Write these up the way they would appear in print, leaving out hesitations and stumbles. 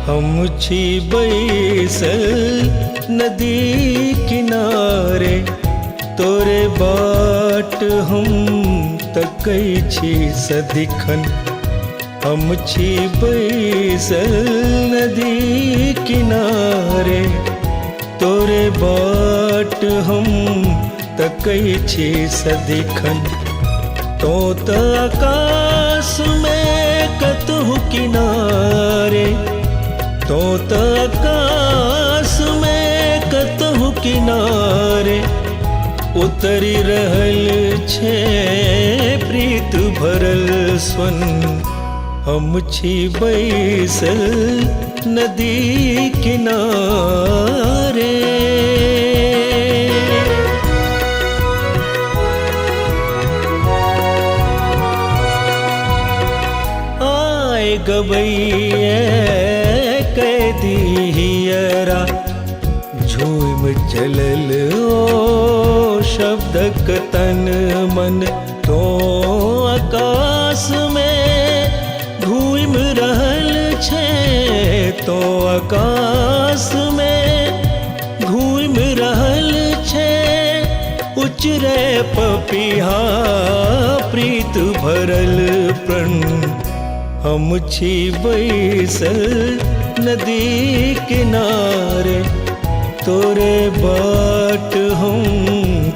हम छी बैसल नदी किनारे, तोरे बाट हम तकै छी सदिखन। हम छी बैसल नदी किनारे, तोरे बाट हम तकै छी सदिखन। तो त आकाश में कतहु किनारे, तो त आकाश में कतहु किनारे, उतरी रहल छे प्रीत भरल स्वन। हम छी बैसल नदी किनारे। गवैये कैदी हियरा, झूम चलल ओ शब्दक तन मन। तो आकाश में घूम रहल छे, तो आकाश में घूम रहल छे, उचरे पपिहा प्रीत भरल प्रण। हम छी बैसल नदी किनारे, तोरे बाट हम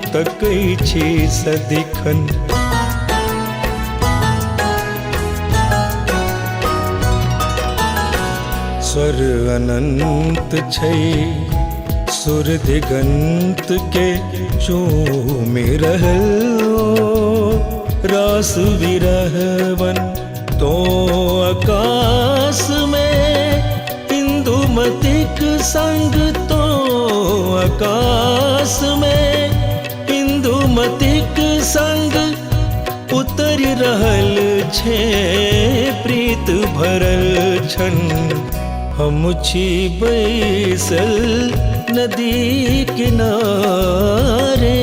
तकै छी सदिखन। स्वर अनंत छै सुर दिगंत के चूमि रहल रास विरहवन। तो आकाश में इंदुमतिक संग, तो आकाश में इंदुमतिक संग, उतर रहल छे प्रीत भरल छन। हम छी बैसल नदी किनारे।